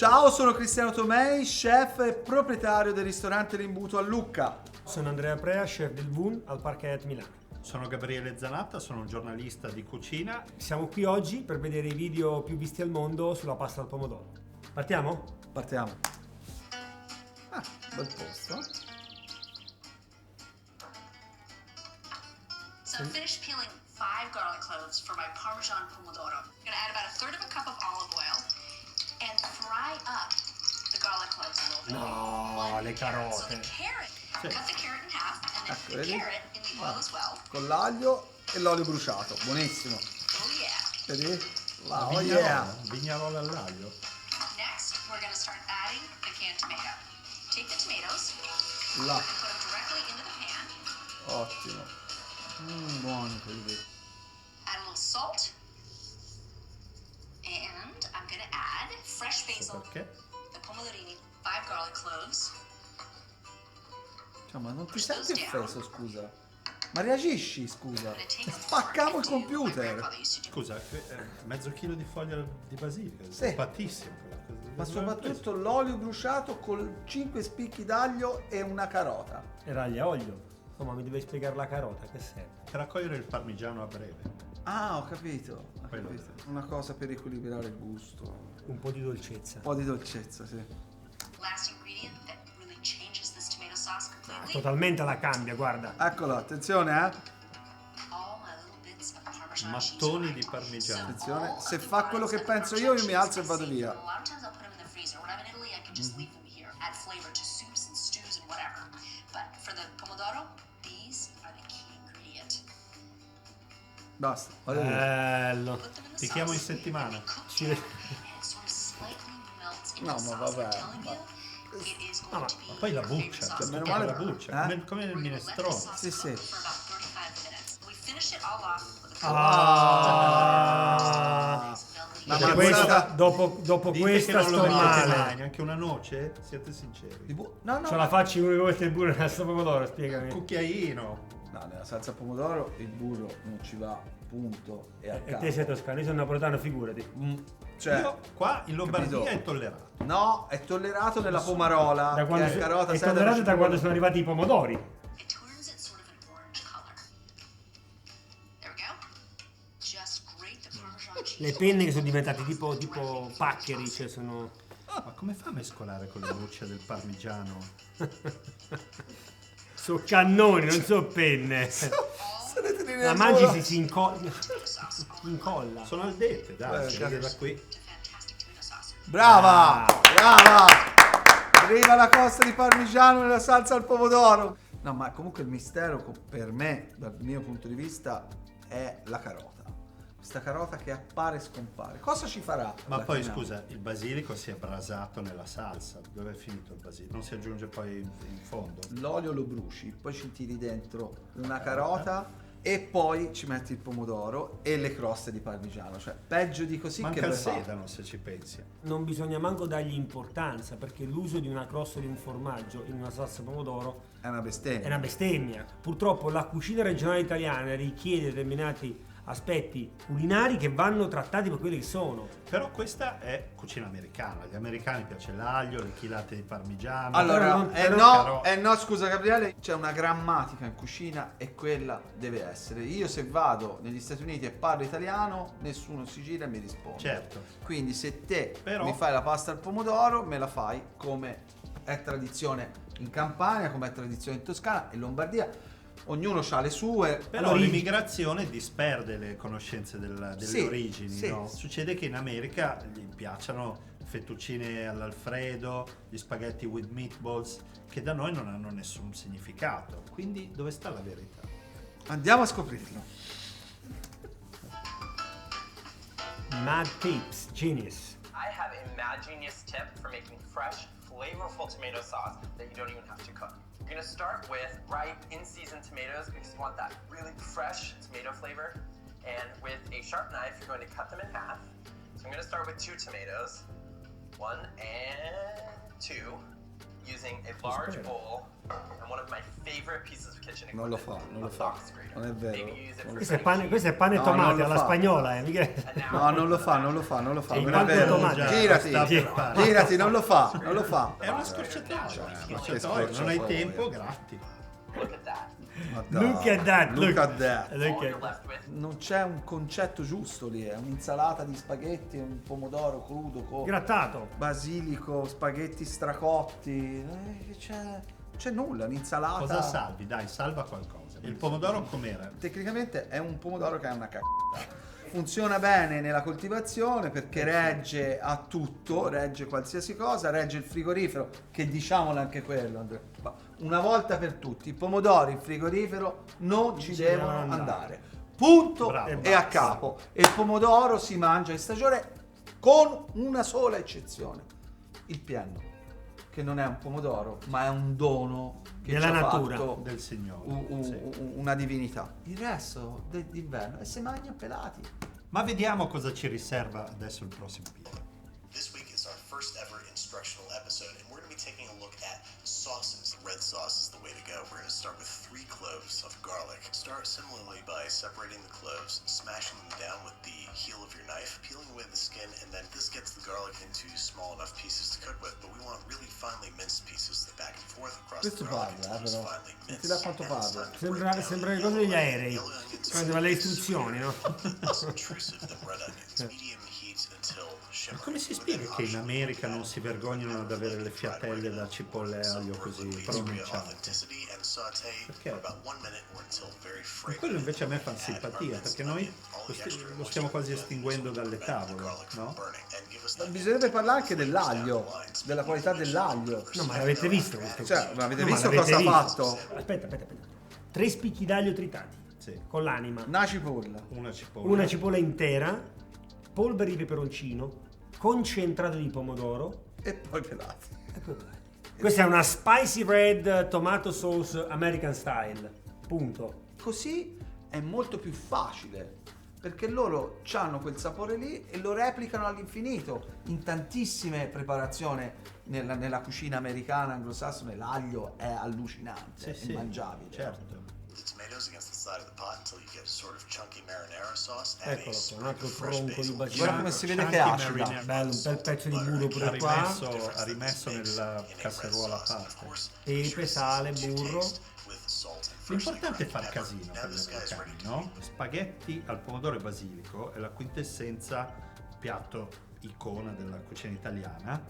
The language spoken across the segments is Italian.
Ciao, sono Cristiano Tomei, chef e proprietario del ristorante L'Imbuto a Lucca. Sono Andrea Prea, chef del VUN al Parquet Milano. Sono Gabriele Zanatta, sono un giornalista di cucina. Siamo qui oggi per vedere i video più visti al mondo sulla pasta al pomodoro. Partiamo? Partiamo. Ah, bel posto. So I finished peeling 5 garlic cloves for my Parmesan pomodoro. I'm gonna add about a third of a cup of olive oil and fry up the garlic cloves a little bit. No, le carote. So the carrot, cut the carrot in half and then Ecco, the vedi? carrot in the oil as well. Con l'aglio e l'olio bruciato, buonissimo. Oh yeah. Vedi? Oh yeah. Vignarola all'aglio. Next, we're gonna start adding the canned tomato. Take the tomatoes Là, and put them directly into the pan. ottimo. Buoni quelli. Add a little salt. And I'm gonna add fresh basil, Perché? the pomodorini, 5 garlic cloves. Cioè, ma non ti senti offeso, scusa? Ma reagisci, scusa. Spaccamo il computer. Scusa, mezzo chilo di foglia di basilica, Sì. è fattissimo. Ma soprattutto l'olio bruciato con 5 spicchi d'aglio e una carota. E raglia olio. Insomma, mi devi spiegare la carota, che serve? Per raccogliere il parmigiano a breve. Ah, ho capito. Quello. Una cosa per equilibrare il gusto. Un po' di dolcezza. Un po' di dolcezza, sì. Last ingredient that really changes this tomato sauce completely. Totalmente la cambia, guarda. Eccolo, attenzione, All my little bits of Parmesan Mattoni cheese. di parmigiano. Attenzione, se fa quello che penso io mi alzo e vado via. A lot of times I'll put them in the freezer. When I'm in Italy, I can just leave them here. Add flavor to soups and stews and whatever. But for the pomodoro, these are the key ingredient. Basta, vado via. Bello. Put them in the Ti chiamo in sauce, settimana. then we cook Ci them, ve- and it sort of slightly melts into No, the ma sauce. vabbè, I'm telling you, it is No, going ma to be Ma poi la your favorite buccia, sauce. cioè meno tutta male- la buccia, come nel We're gonna let the minestrone. sauce Sì, sì. cook for about 35 minutes. We finish it all off with a Ah. La Cioè, mazzata- questa, dopo Dite questa che non lo sto mettete male. mai, neanche una noce? Siete sinceri. No, no. Ce la facci come volete il burro nella salsa pomodoro, spiegami. Cucchiaino. No, nella salsa pomodoro il burro non ci va, punto. E a E capo. te sei toscano, io sono napoletano, figurati. Cioè, Io qua in Lombardia capito? è tollerato. no, è tollerato nella pomarola. Da quando che è carota, è sedano, tollerato da cipolla. quando sono arrivati i pomodori. It turns it sort of an orange color. There we go. Just grate the Parmesan cheese. Le penne che sono diventate tipo paccheri, cioè sono... Ma come fa a mescolare con le bucce del parmigiano? Sono cannoni, non sono penne. Sarete di La nervosi. mangi si incolla. Sono al dente, dai, si vede da qui. Fantastic tomato sauce. Brava! Brava! Arriva la costa di parmigiano nella salsa al pomodoro. No, ma comunque il mistero per me, dal mio punto di vista, è la carota. Questa carota che appare e scompare. Cosa ci farà? Ma alla poi fine? scusa, il basilico si è brasato nella salsa. Dove è finito il basilico? Non si aggiunge poi in fondo? L'olio lo bruci, poi ci tiri dentro una carota e poi ci metti il pomodoro e le croste di parmigiano. Cioè, peggio di così Manca che il vuoi fare? sedano se ci pensi. Non bisogna manco dargli importanza, perché l'uso di una crosta di un formaggio in una salsa pomodoro È una bestemmia. è una bestemmia. Purtroppo la cucina regionale italiana richiede determinati aspetti culinari che vanno trattati per quelli che sono. Però questa è cucina americana. Agli americani piace l'aglio, le chilate di parmigiano. Allora, però- no, scusa Gabriele, c'è una grammatica in cucina e quella deve essere. Io se vado negli Stati Uniti e parlo italiano, nessuno si gira e mi risponde. Certo. Quindi se te Però- mi fai la pasta al pomodoro, me la fai come è tradizione in Campania, come è tradizione in Toscana e Lombardia. Ognuno ha le sue. Però origini. l'immigrazione disperde le conoscenze delle Sì, origini, sì. no? Succede che in America gli piacciono fettuccine all'alfredo, gli spaghetti with meatballs, che da noi non hanno nessun significato. Quindi dove sta la verità? Andiamo a scoprirlo. Mad Tips, genius. I have a mad genius tip for making fresh, flavorful tomato sauce that you don't even have to cook. You're gonna start with ripe, in-season tomatoes because you want that really fresh tomato flavor. And with a sharp knife, you're going to cut them in half. So I'm gonna start with 2 tomatoes, 1 and 2, using a large bowl and one of my favorite pieces of kitchen Non lo equipment. fa, non lo A fa. box grater. Non è vero. Maybe use it for Questo è grating questo è pane e No, tomate non lo alla fa. spagnola, mica. cheese. And now No, non lo fa, non lo fa, non lo fa. E Non è quanto vero. tomate? Girati, Sta per fare. girati, non lo fa, non lo fa. È una scorciatoia, che non hai scorciatoia. tempo, gratti. look at that. Ma dai, Look at that, look at that. All Look you're at- left with Non c'è un concetto giusto lì, è un'insalata di spaghetti, un pomodoro crudo con Grattato. basilico, spaghetti stracotti, c'è nulla, un'insalata. Cosa salvi? Dai, salva qualcosa. Il pomodoro com'era? Tecnicamente è un pomodoro che è una cacca. Funziona bene nella coltivazione perché regge a tutto, regge qualsiasi cosa, regge il frigorifero, che diciamolo anche quello, Andrea. Ma una volta per tutti, i pomodori in frigorifero non ci devono andare. Punto Bravo. e a capo. E il pomodoro si mangia in stagione con una sola eccezione, il piano, che non è un pomodoro, ma è un dono che Della ci ha natura. fatto Del Signore. una divinità. Il resto d'inverno e si mangia pelati. Ma vediamo cosa ci riserva adesso il prossimo video. This week is our first ever instructional episode, and we're going to be taking a look at sauces. Red sauce is the way to go. We're going to start with 3 cloves of garlic. Start similarly by separating the cloves, smashing them down with the heel of your knife, peeling away the skin, and then this gets the garlic into small enough pieces to cook with, but we want really finely minced pieces, the back and forth across Questo the garlic parla, until it's però. finely minced. Senti da quanto And it's parla. time to break Sembra down le cose degli aerei. yellow onions. Quando le istruzioni, no? Less intrusive than red onions. Medium heat until Ma come si spiega che in America non si vergognano ad avere le fiatelle da cipolle e aglio così pronunciate? Perché? E quello invece a me fa simpatia, perché noi lo stiamo quasi estinguendo dalle tavole, no? Ma bisognerebbe parlare anche dell'aglio, della qualità dell'aglio. No, ma l'avete visto questo? Cioè, ma avete No, visto l'avete cosa ha visto? fatto? Aspetta. 3 spicchi d'aglio tritati Sì. con l'anima, Una cipolla. Una cipolla. una cipolla intera, polvere di peperoncino, concentrato di pomodoro. E poi pelati. E poi pelati. Questa è una spicy red tomato sauce American style. Punto. Così è molto più facile, perché loro hanno quel sapore lì e lo replicano all'infinito. In tantissime preparazioni nella cucina americana anglosassone l'aglio è allucinante, Sì, è mangiabile. certo. the tomatoes against the side of the pot until you get sort of chunky marinara sauce. Add a Eccolo qua, un sprig altro of fresh tronco di basil. bacino. Guarda come si vede che è Chunky acida. marinara. Bello, un bel pezzo di burro Ha pure qua. rimesso nella casseruola a parte. Pepe, sale, burro. L'importante è far casino per gli americani, no? Spaghetti al pomodoro e basilico è la quintessenza piatto icona della cucina italiana,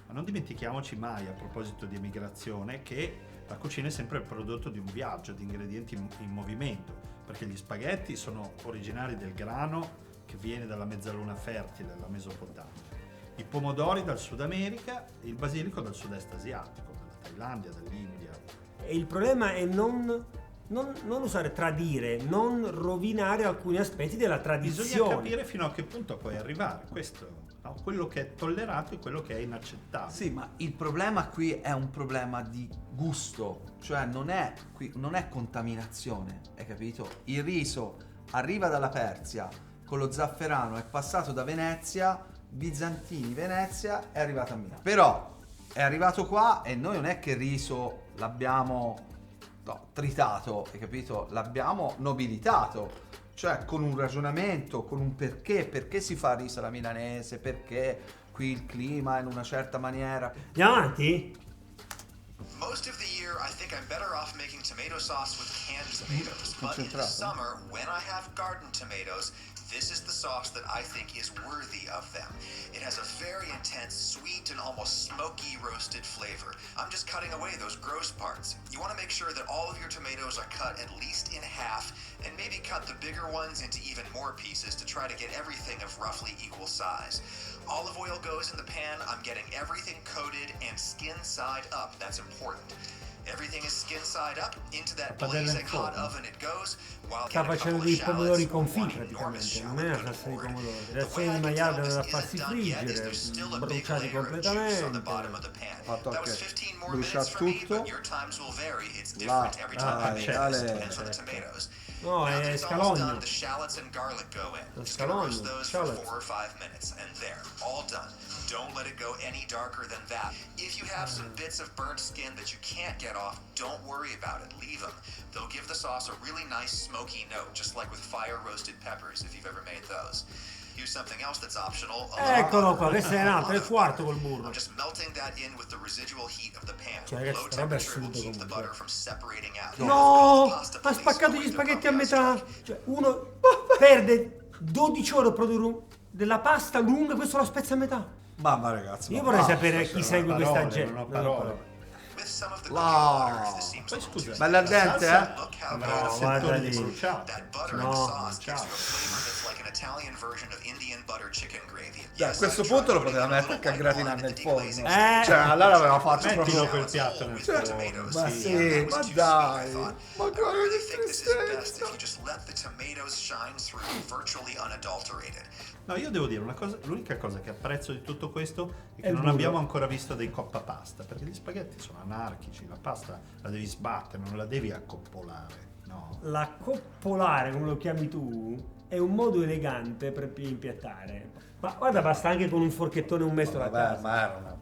ma non dimentichiamoci mai, a proposito di emigrazione, che la cucina è sempre il prodotto di un viaggio di ingredienti in movimento, perché gli spaghetti sono originari del grano che viene dalla mezzaluna fertile, la Mesopotamia, i pomodori dal Sud America e il basilico dal sud-est asiatico, dalla Thailandia, dall'India. E il problema è non usare tradire, non rovinare alcuni aspetti della Bisogna tradizione. capire fino a che punto puoi arrivare, questo, no? Quello che è tollerato e quello che è inaccettabile. Sì, ma il problema qui è un problema di gusto, cioè non è contaminazione, hai capito? Il riso arriva dalla Persia con lo zafferano, è passato da Venezia, Bizantini, Venezia, è arrivato a Milano. Però è arrivato qua e noi non è che il riso l'abbiamo tritato, hai capito? L'abbiamo nobilitato. Cioè con un ragionamento, con un perché si fa riso alla milanese, perché qui il clima è in una certa maniera. Andiamo avanti? Most of the year, I think I'm better off making tomato sauce with canned tomatoes. But in the Concentrato. summer, when I have garden tomatoes, this is the sauce that I think is worthy of them. It has a very intense, sweet, and almost smoky roasted flavor. I'm just cutting away those gross parts. You want to make sure that all of your tomatoes are cut at least in half, and maybe cut the bigger ones into even more pieces to try to get everything of roughly equal size. Olive oil goes in the pan. I'm getting everything coated and skin side up. That's important. Everything is skin side up. Into that padella in blazing hot forno. oven it goes. While Sta getting a facendo couple dei of pomodori shallots, confit one enormous praticamente, non è una shallot salsa di good pomodori. Lord. Le The way azioni I di can maiale tell da this farsi isn't done yet is friggere, there's still a big bruciati layer of juice on the completamente. bottom of the pan. Fatto That was anche 15 more bruciare minutes for me, tutto. but your times will vary. It's Là, different every time I make Ale, this. Depends on the certo. tomatoes. No, Now that è it's almost scalogno. done, the shallots and garlic go in. Lo Just gonna roast scalogno, those for shallots. 4 or 5 minutes, and there, all done. Don't let it go any darker than that. If you have some bits of burnt skin that you can't get off, don't worry about it. Leave them. They'll give the sauce a really nice smoky note, just like with fire roasted peppers, if you've ever made those. Here's something else that's optional. Eccolo qua, questo è un altro, è il quarto col burro. I'm just melting that in with the residual heat of the pan. Cioè, ragazzi, Low sta roba è temperature will assurda keep the comunque. butter from separating out. No, Pasta ha police spaccato going gli to spaghetti a put me on metà. strike. Cioè, uno perde 12 ore a produrre della pasta lunga, questo lo spezza a metà. Mamma ragazzi. Io ma vorrei basta, sapere cioè, chi segue parole, questa non gente. ho parole. With some of the Wow. cooking waters, this seems Poi a little scusa, too Bella al dente, salsa- eh? Look how Ma good. guarda sentore lì. di bruciato. That butter No. in the sauce gives you a Ciao. flavor that's like an Italian version of Indian butter chicken gravy. Dai, a Yes, questo I've punto lo tried poteva putting a mettere little a white gratinare wine nel in the forno. deglazing Cioè, allora aveva fatto Mettilo proprio... quel piatto nel With the forno. tomatoes. Ma See, sì, that was ma too sweet, I dai. thought. Ma I guarda really che think this is best if tristezza. you just let the tomatoes shine through, virtually unadulterated. No, io devo dire una cosa, l'unica cosa che apprezzo di tutto questo è che il non burro. abbiamo ancora visto dei coppa pasta, perché gli spaghetti sono anarchici, la pasta la devi sbattere, non la devi accoppolare, no? L'accoppolare, come lo chiami tu, è un modo elegante per impiattare. Ma guarda, basta anche con un forchettone un messo da Vabbè, casa. ma era una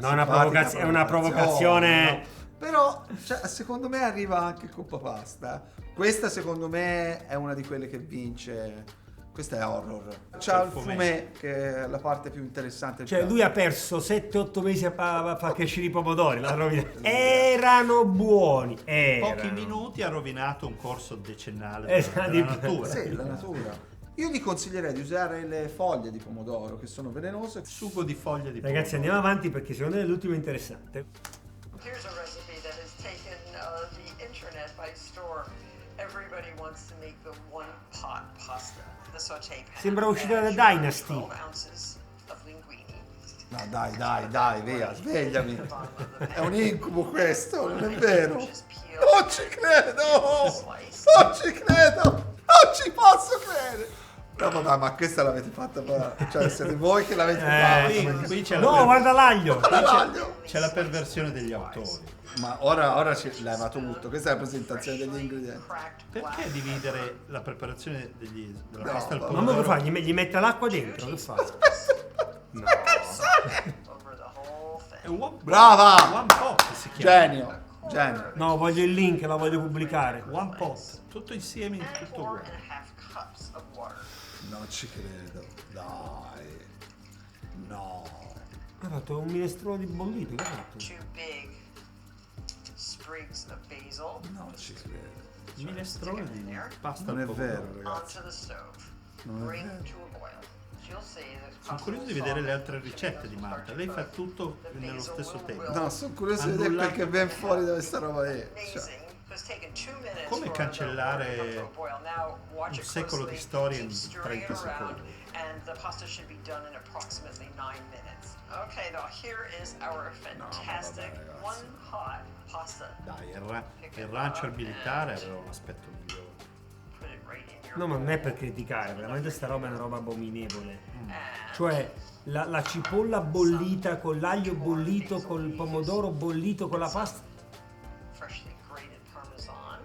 No, una simpatica è una provocazione. no? Però, cioè, secondo me arriva anche il coppa pasta. Questa, secondo me, è una di quelle che vince. Questa è horror. C'ha il fumé, che è la parte più interessante. del Cioè, piatto. lui ha perso 7-8 mesi a far crescere i pomodori. La rovina. Erano buoni. Pochi minuti ha rovinato un corso decennale Esatto. della natura. Sì, la natura. Io vi consiglierei di usare le foglie di pomodoro, che sono velenose. Sugo di foglie di Ragazzi, pomodoro. andiamo avanti perché secondo me l'ultimo è interessante. Here's a recipe that has taken the internet by storm. Everybody wants to make the one pot pasta. The saute pan. Sembra uscita da Add Dynasty. 12 ounces of linguine. No, dai, via, svegliami. È un incubo questo, non è vero. Non ci credo! Non ci credo! Non ci posso credere! No, vabbè, ma questa l'avete fatta, cioè siete voi che l'avete fatta. Qui c'è, No, guarda l'aglio! c'è la perversione degli autori. Ma ora ci leva tutto, questa è la presentazione degli ingredienti. Perché dividere la preparazione della No, pasta al ma Ma mo che pomodoro? fa? Gli mette l'acqua dentro? Che fa? No. Over the whole thing. È one, Brava! one pot si chiama. Genio. No, voglio il link, la voglio pubblicare. One pot, tutto insieme, in And tutto 4 uguale. and a half cups of water. Non ci credo. Dai. No. Ha fatto un minestrone di bollito, che ha fatto? 2 big sprigs of basil. Non ci credo. Minestrone di pasta Non al è vero, pomodoro. ragazzi. Onto the stove. Non è Bring vero. to a boil. You'll see there's Sono curioso di vedere le altre ricette di Marta. Lei fa tutto nello stesso tempo. No, sono curioso di vedere quel che viene fuori da questa roba lì. Cioè, Amazing. It's taken 2 minutes Come for cancellare the water to come to a boil. Now watch un it secolo closely. di storia in Keep stirring 30 it around, secondi. and the pasta should be done in approximately 9 minutes. Okay, now here is our fantastic ragazzi. one hot pasta. Dai, il rancio al militare aveva un aspetto migliore. Put it right in your No, ma non è per criticare, veramente sta roba è una roba abominevole. and Cioè, la cipolla bollita con l'aglio bollito, col pomodoro bollito con la pasta. freshly grated parmesan.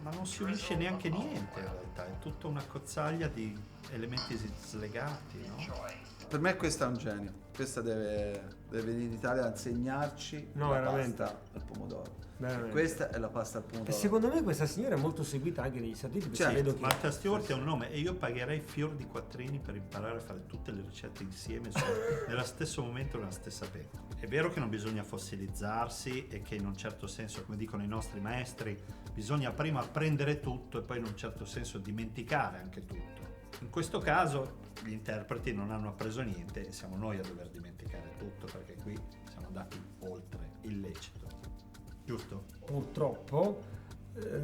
Ma non si unisce neanche niente in realtà, è tutta una cozzaglia di elementi slegati, no? Enjoy. per me questo è un genio. Questa deve venire in Italia a insegnarci No, la veramente. pasta al pomodoro. Veramente. Questa è la pasta al E pomodoro. secondo me questa signora è molto seguita anche negli Stati Uniti, perché Certo, vedo che... Martha Stewart è un nome e io pagherei fior di quattrini per imparare a fare tutte le ricette insieme nello stesso momento nella stessa pentola. È vero che non bisogna fossilizzarsi e che in un certo senso, come dicono i nostri maestri, bisogna prima apprendere tutto e poi in un certo senso dimenticare anche tutto. In questo caso gli interpreti non hanno appreso niente e siamo noi a dover dimenticare tutto, perché qui siamo andati oltre il lecito. Giusto? Purtroppo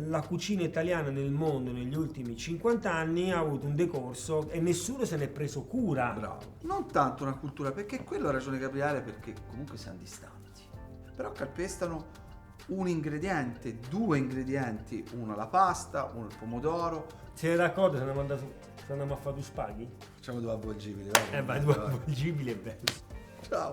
la cucina italiana nel mondo negli ultimi 50 anni ha avuto un decorso e nessuno se ne è preso cura. Bravo. Non tanto una cultura, perché quello ha ragione Gabriele, perché comunque siamo distanti. Però calpestano un ingrediente, due ingredienti, uno la pasta, uno il pomodoro. Siete d'accordo se andiamo a fare due spaghi? Facciamo due avvolgibili. Vai, due avvolgibili è bello. Ciao.